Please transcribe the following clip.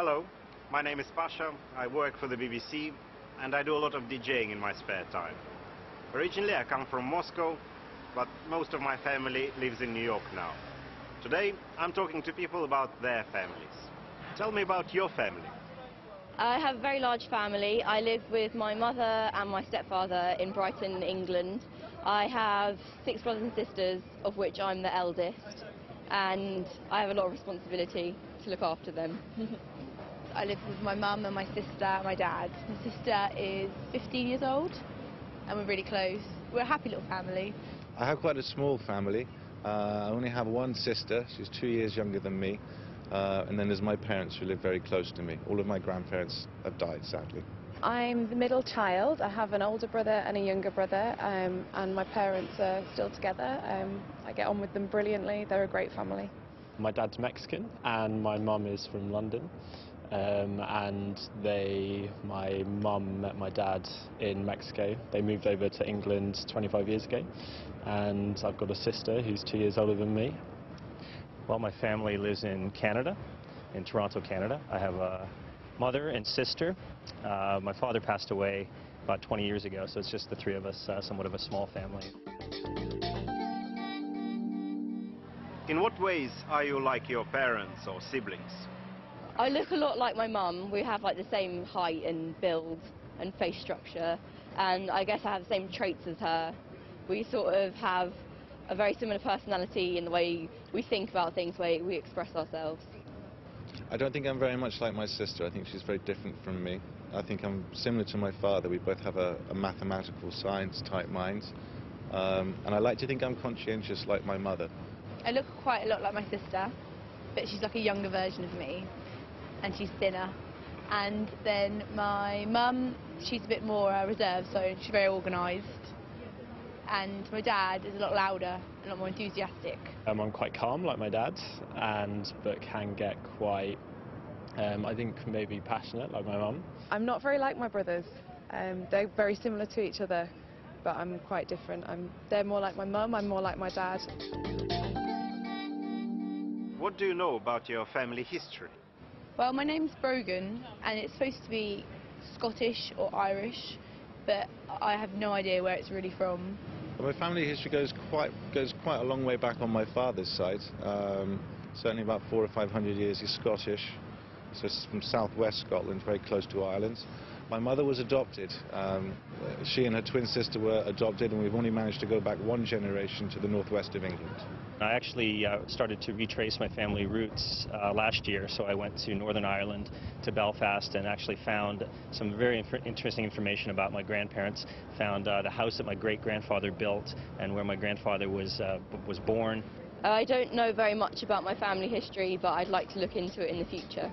Hello, my name is Pasha, I work for the BBC and I do a lot of DJing in my spare time. Originally I come from Moscow, but most of my family lives in New York now. Today I'm talking to people about their families. Tell me about your family. I have a very large family. I live with my mother and my stepfather in Brighton, England. I have 6 brothers and sisters, of which I'm the eldest, and I have a lot of responsibility to look after them. I live with my mum and my sister and my dad. My sister is 15 years old and we're really close. We're a happy little family. I have quite a small family. I only have one sister. She's 2 years younger than me. And then there's my parents who live very close to me. All of my grandparents have died, sadly. I'm the middle child. I have an older brother and a younger brother, and my parents are still together. I get on with them brilliantly. They're a great family. My dad's Mexican and my mum is from London. My mum met my dad in Mexico. They moved over to England 25 years ago, and I've got a sister who's 2 years older than me. Well, my family lives in Canada, in Toronto, Canada. I have a mother and sister. My father passed away about 20 years ago, so it's just the three of us, somewhat of a small family. In what ways are you like your parents or siblings? I look a lot like my mum. We have like the same height and build and face structure, and I guess I have the same traits as her. We sort of have a very similar personality in the way we think about things, the way we express ourselves. I don't think I'm very much like my sister. I think she's very different from me. I think I'm similar to my father. We both have a mathematical science type mind. And I like to think I'm conscientious like my mother. I look quite a lot like my sister, but she's like a younger version of me and she's thinner. And then my mum, she's a bit more reserved, so she's very organised. And my dad is a lot louder, a lot more enthusiastic. I'm quite calm like my dad, but can get quite, I think maybe passionate like my mum. I'm not very like my brothers. They're very similar to each other, but I'm quite different. They're more like my mum, I'm more like my dad. What do you know about your family history? Well, my name's Brogan and it's supposed to be Scottish or Irish, but I have no idea where it's really from. My family history goes quite a long way back on my father's side. Certainly about 400 or 500 years. He's Scottish, so it's from southwest Scotland, very close to Ireland. My mother was adopted. She and her twin sister were adopted, and we've only managed to go back one generation to the northwest of England. I actually started to retrace my family roots last year, so I went to Northern Ireland, to Belfast, and actually found some very interesting information about my grandparents. Found the house that my great-grandfather built and where my grandfather was born. I don't know very much about my family history, but I'd like to look into it in the future.